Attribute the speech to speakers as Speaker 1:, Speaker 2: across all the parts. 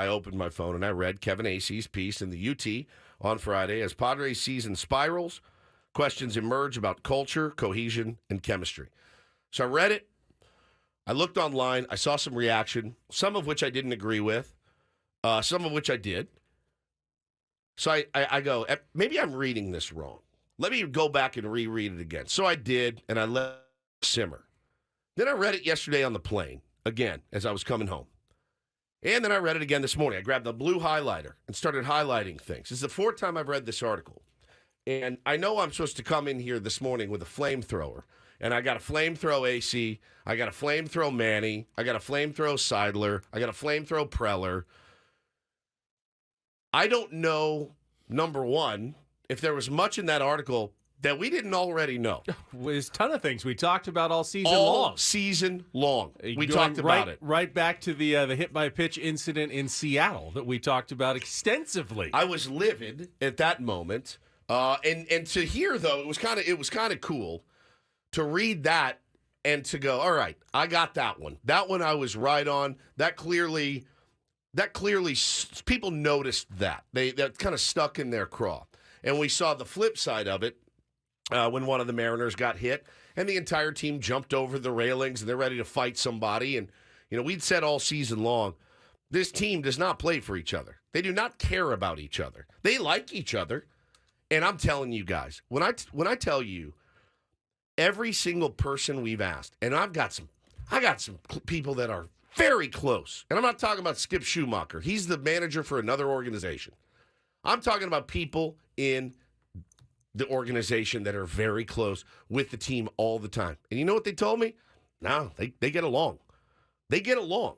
Speaker 1: I opened my phone and I read Kevin Acee's piece in the UT on Friday. As Padres season spirals, questions emerge about culture, cohesion, and chemistry. So I read it. I looked online. I saw some reaction, some of which I didn't agree with, some of which I did. So I go, maybe I'm reading this wrong. Let me go back and reread it again. So I did, and I let it simmer. Then I read it yesterday on the plane, again, as I was coming home. And then I read it again this morning. I grabbed the blue highlighter and started highlighting things. This is the fourth time I've read this article. And I know I'm supposed to come in here this morning with a flamethrower. And I got a flamethrow AC. I got a flamethrow Manny. I got a flamethrow Seidler. I got a flamethrow Preller. I don't know, number one, if there was much in that article that we didn't already know.
Speaker 2: There's a ton of things we talked about all season long.
Speaker 1: All season long. We talked about it.
Speaker 2: Right back to the hit by pitch incident in Seattle that we talked about extensively.
Speaker 1: I was livid at that moment. And to hear, though, it was kind of cool to read that and to go, all right, I got that one. That one I was right on. That clearly people noticed that. That kind of stuck in their craw. And we saw the flip side of it when one of the Mariners got hit and the entire team jumped over the railings and they're ready to fight somebody. And, we'd said all season long, this team does not play for each other. They do not care about each other. They like each other. And I'm telling you guys, when I tell you every single person we've asked, and I got some people that are very close. And I'm not talking about Skip Schumacher. He's the manager for another organization. I'm talking about people in the organization that are very close with the team all the time. And you know what they told me? No, they get along. They get along.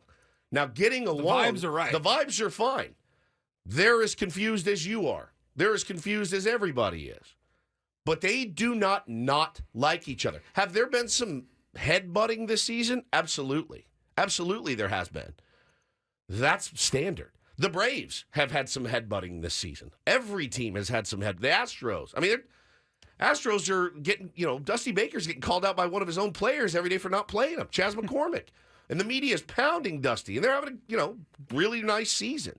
Speaker 1: Now, getting along.
Speaker 3: The vibes are right.
Speaker 1: The vibes are fine. They're as confused as you are. They're as confused as everybody is. But they do not like each other. Have there been some headbutting this season? Absolutely. Absolutely there has been. That's standard. The Braves have had some headbutting this season. Every team has had some The Astros. I mean, Astros are getting, Dusty Baker's getting called out by one of his own players every day for not playing him, Chas McCormick. And the media is pounding Dusty, and they're having a, really nice season.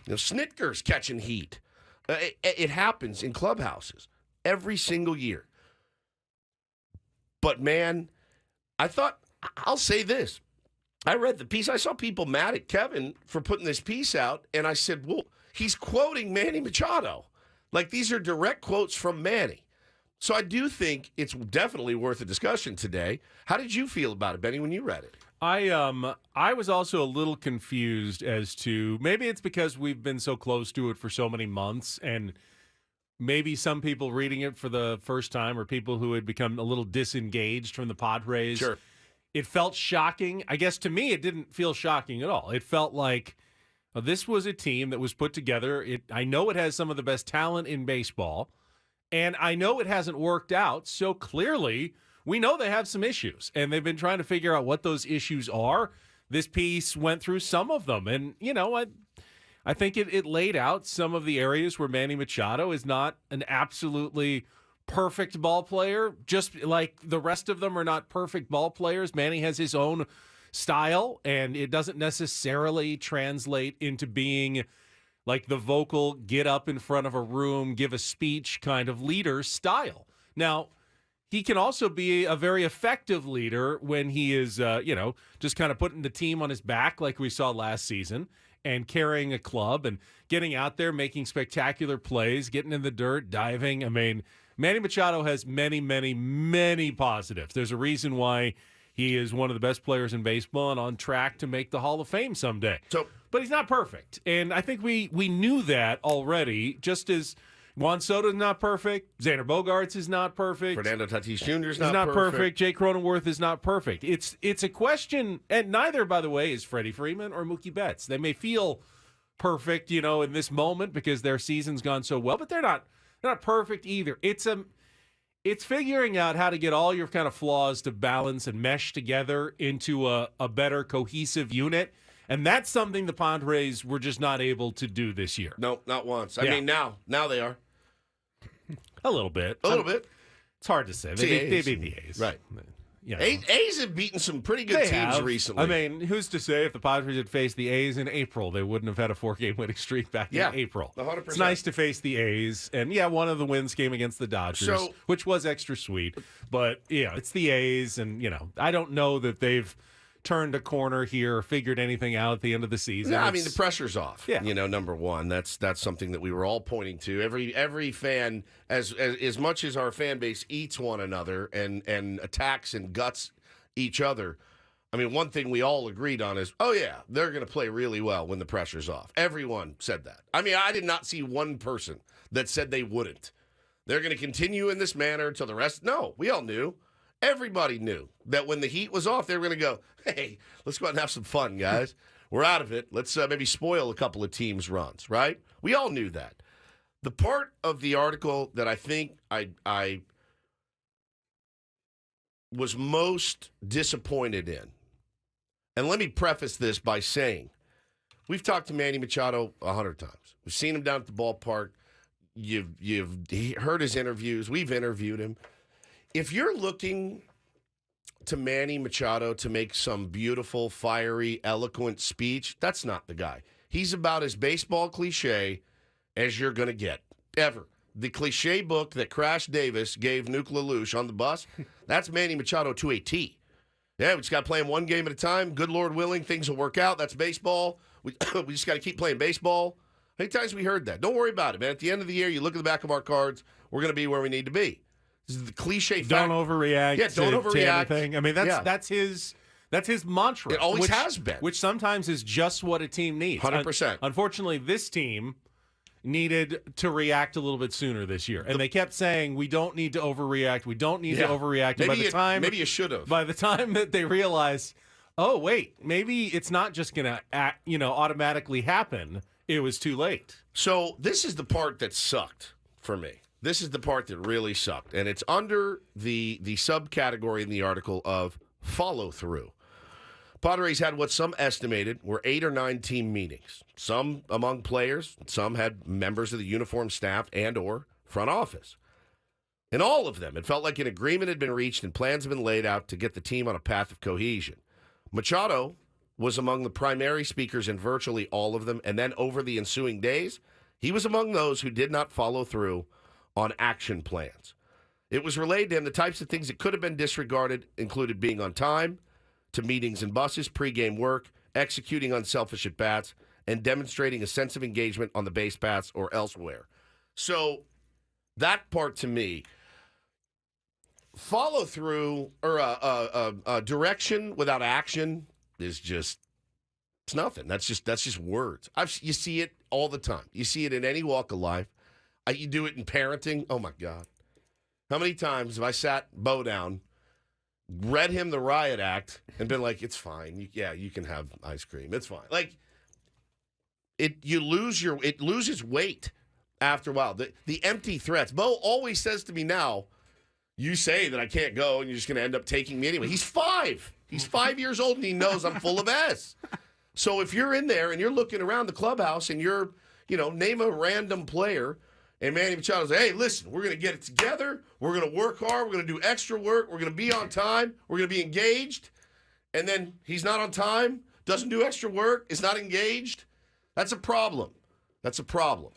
Speaker 1: Snitker's catching heat. It happens in clubhouses every single year. But, man, I'll say this. I read the piece. I saw people mad at Kevin for putting this piece out, and I said, well, he's quoting Manny Machado. Like, these are direct quotes from Manny. So I do think it's definitely worth a discussion today. How did you feel about it, Benny, when you read it?
Speaker 2: I was also a little confused as to, maybe it's because we've been so close to it for so many months, and maybe some people reading it for the first time or people who had become a little disengaged from the Padres.
Speaker 1: Sure.
Speaker 2: It felt shocking. I guess to me, it didn't feel shocking at all. It felt like this was a team that was put together. I know it has some of the best talent in baseball, and I know it hasn't worked out. So clearly, we know they have some issues, and they've been trying to figure out what those issues are. This piece went through some of them, and, I think it laid out some of the areas where Manny Machado is not an absolutely perfect ball player, just like the rest of them are not perfect ball players. Manny has his own style, and it doesn't necessarily translate into being like the vocal, get up in front of a room, give a speech kind of leader style. Now, he can also be a very effective leader when he is, just kind of putting the team on his back like we saw last season and carrying a club and getting out there, making spectacular plays, getting in the dirt, diving. I mean, Manny Machado has many, many, many positives. There's a reason why he is one of the best players in baseball and on track to make the Hall of Fame someday. But he's not perfect. And I think we knew that already, just as Juan Soto's not perfect, Xander Bogaerts is not perfect,
Speaker 1: Fernando Tatis Jr. is
Speaker 2: not perfect, Jake Cronenworth is not perfect. It's a question, and neither, by the way, is Freddie Freeman or Mookie Betts. They may feel perfect, in this moment because their season's gone so well, but they're not perfect either. It's figuring out how to get all your kind of flaws to balance and mesh together into a better cohesive unit. And that's something the Padres were just not able to do this year.
Speaker 1: No, not once. I mean, now they are.
Speaker 2: A little bit.
Speaker 1: A little bit.
Speaker 2: It's hard to say. They beat the A's.
Speaker 1: Right. A's have beaten some pretty good
Speaker 2: They
Speaker 1: teams
Speaker 2: have.
Speaker 1: recently.
Speaker 2: I mean, who's to say if the Padres had faced the A's in April, they wouldn't have had a 4-game winning streak back in April.
Speaker 1: 100%.
Speaker 2: It's nice to face the A's. And, one of the wins came against the Dodgers, which was extra sweet. But, it's the A's. And, I don't know that they've turned a corner here or figured anything out at the end of the season.
Speaker 1: No, I mean, the pressure's off.
Speaker 2: Yeah.
Speaker 1: Number one. That's something that we were all pointing to. Every fan, as much as our fan base eats one another and attacks and guts each other, I mean, one thing we all agreed on is, they're going to play really well when the pressure's off. Everyone said that. I mean, I did not see one person that said they wouldn't. They're going to continue in this manner till the rest. No, we all knew. Everybody knew that when the heat was off, they were going to go, hey, let's go out and have some fun, guys. We're out of it. Let's maybe spoil a couple of teams' runs, right? We all knew that. The part of the article that I think I was most disappointed in, and let me preface this by saying, we've talked to Manny Machado 100 times. We've seen him down at the ballpark. You've heard his interviews. We've interviewed him. If you're looking to Manny Machado to make some beautiful, fiery, eloquent speech, that's not the guy. He's about as baseball cliche as you're going to get, ever. The cliche book that Crash Davis gave Nuke LaLoosh on the bus, that's Manny Machado to a T. Yeah, we just got to play him one game at a time. Good Lord willing, things will work out. That's baseball. We just got to keep playing baseball. How many times we heard that? Don't worry about it, man. At the end of the year, you look at the back of our cards, we're going to be where we need to be. This is the cliche fact.
Speaker 2: Don't overreact.
Speaker 1: Yeah, don't overreact.
Speaker 2: To anything. I mean, that's his mantra.
Speaker 1: It always has been.
Speaker 2: Which sometimes is just what a team needs.
Speaker 1: 100%.
Speaker 2: Unfortunately, this team needed to react a little bit sooner this year. And they kept saying, we don't need to overreact. We don't need to overreact. And
Speaker 1: maybe you should have.
Speaker 2: By the time that they realized, oh, wait, maybe it's not just going to automatically happen, it was too late.
Speaker 1: So this is the part that sucked for me. This is the part that really sucked. And it's under the subcategory in the article of follow-through. Padres had what some estimated were 8 or 9 team meetings. Some among players, some had members of the uniform staff and or front office. In all of them, it felt like an agreement had been reached and plans had been laid out to get the team on a path of cohesion. Machado was among the primary speakers in virtually all of them, and then over the ensuing days, he was among those who did not follow through on action plans. It was relayed to him the types of things that could have been disregarded included being on time to meetings and buses, pregame work, executing unselfish at-bats, and demonstrating a sense of engagement on the base paths or elsewhere. So that part to me, follow through or direction without action is just, it's nothing. That's just words. You see it all the time. You see it in any walk of life. You do it in parenting. Oh, my God. How many times have I sat Bo down, read him the riot act, and been like, it's fine. You can have ice cream. It's fine. Like, it loses weight after a while. The empty threats. Bo always says to me now, you say that I can't go, and you're just going to end up taking me anyway. He's 5. He's 5 years old, and he knows I'm full of S. So if you're in there, and you're looking around the clubhouse, and you're, name a random player, and Manny Machado says, hey, listen, we're going to get it together. We're going to work hard. We're going to do extra work. We're going to be on time. We're going to be engaged. And then he's not on time, doesn't do extra work, is not engaged. That's a problem. That's a problem.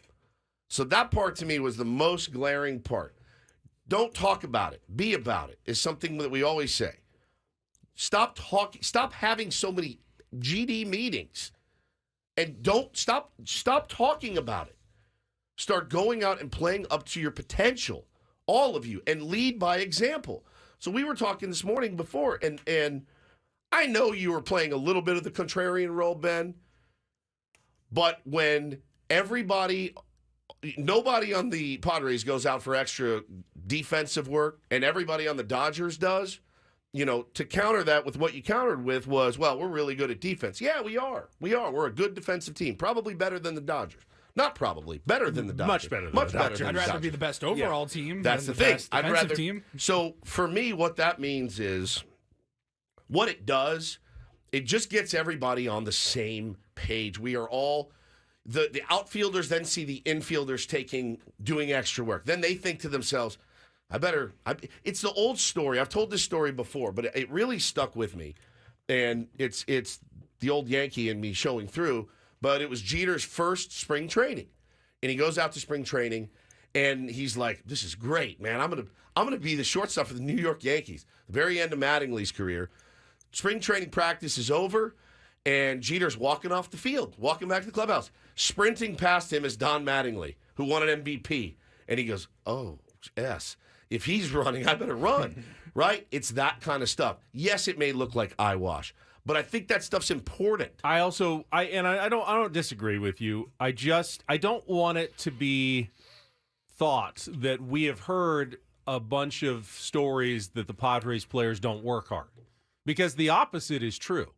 Speaker 1: So that part to me was the most glaring part. Don't talk about it. Be about it is something that we always say. Stop talking. Stop having so many GD meetings. And don't stop talking about it. Start going out and playing up to your potential, all of you, and lead by example. So we were talking this morning before, and I know you were playing a little bit of the contrarian role, Ben, but when nobody on the Padres goes out for extra defensive work, and everybody on the Dodgers does, to counter that with what you countered with was, well, we're really good at defense. Yeah, we are. We're a good defensive team, probably better than the Dodgers. Not probably. Better than the Dodgers.
Speaker 2: Much better than the Dodgers.
Speaker 3: I'd rather be the best overall team
Speaker 1: That's
Speaker 3: than
Speaker 1: the thing.
Speaker 3: best defensive team.
Speaker 1: So for me, what that means is, what it does, it just gets everybody on the same page. We are all, the outfielders then see the infielders doing extra work. Then they think to themselves, It's the old story. I've told this story before, but it really stuck with me. And it's the old Yankee in me showing through, but it was Jeter's first spring training. And he goes out to spring training, and he's like, this is great, man. I'm gonna be the shortstop for the New York Yankees. The very end of Mattingly's career. Spring training practice is over, and Jeter's walking off the field, walking back to the clubhouse. Sprinting past him is Don Mattingly, who won an MVP. And he goes, oh, yes. If he's running, I better run, right? It's that kind of stuff. Yes, it may look like eyewash, but I think that stuff's important.
Speaker 2: I don't disagree with you. I don't want it to be thought that we have heard a bunch of stories that the Padres players don't work hard, because the opposite is true.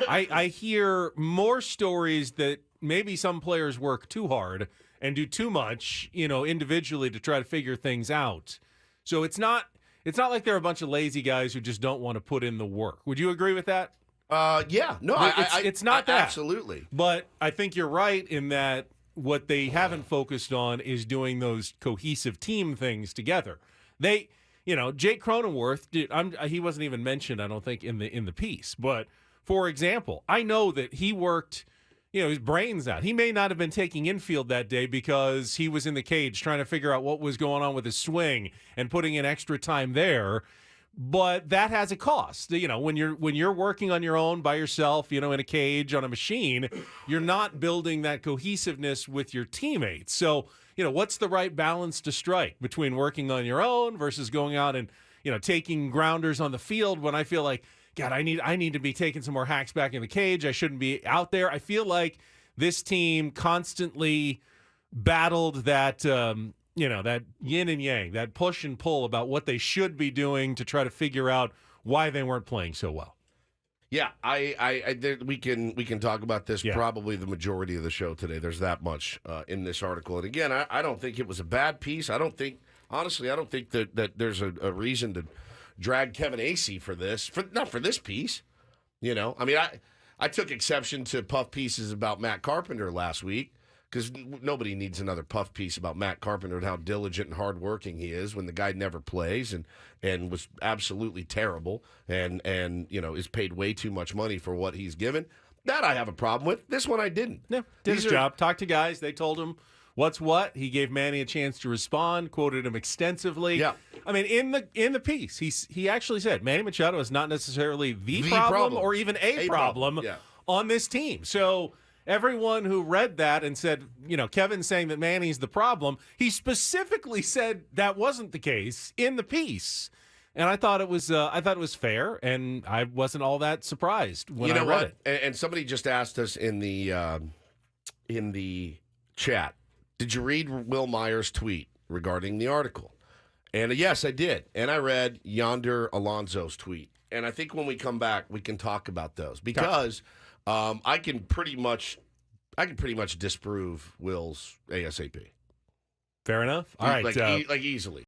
Speaker 2: I hear more stories that maybe some players work too hard and do too much, individually to try to figure things out. So it's not like they're a bunch of lazy guys who just don't want to put in the work. Would you agree with that?
Speaker 1: Yeah. No,
Speaker 2: it's not that.
Speaker 1: Absolutely.
Speaker 2: But I think you're right in that what they haven't focused on is doing those cohesive team things together. Jake Cronenworth, he wasn't even mentioned, I don't think, in the piece. But for example, I know that he worked, his brains out. He may not have been taking infield that day because he was in the cage trying to figure out what was going on with his swing and putting in extra time there. But that has a cost. When you're working on your own by yourself, in a cage on a machine, you're not building that cohesiveness with your teammates. So, what's the right balance to strike between working on your own versus going out and, taking grounders on the field when I feel like, God, I need to be taking some more hacks back in the cage. I shouldn't be out there. I feel like this team constantly battled that that yin and yang, that push and pull about what they should be doing to try to figure out why they weren't playing so well.
Speaker 1: Yeah, we can talk about this probably the majority of the show today. There's that much in this article. And again, I don't think it was a bad piece. Honestly, I don't think that there's a reason to drag Kevin Acee for this, not for this piece. I took exception to puff pieces about Matt Carpenter last week, because nobody needs another puff piece about Matt Carpenter and how diligent and hardworking he is when the guy never plays and was absolutely terrible and is paid way too much money for what he's given. That I have a problem with. This one I didn't.
Speaker 2: Yeah, did his job. Talked to guys. They told him what's what. He gave Manny a chance to respond, quoted him extensively.
Speaker 1: Yeah.
Speaker 2: I mean, in the piece, he actually said Manny Machado is not necessarily the problem or even a problem on this team. So everyone who read that and said, Kevin's saying that Manny's the problem, he specifically said that wasn't the case in the piece. And I thought it was fair, and I wasn't all that surprised when I read it.
Speaker 1: And somebody just asked us in the chat, did you read Will Meyer's tweet regarding the article? And yes, I did. And I read Yonder Alonso's tweet. And I think when we come back, we can talk about those because I can pretty much disprove Will's ASAP.
Speaker 2: Fair enough. All right,
Speaker 1: like easily.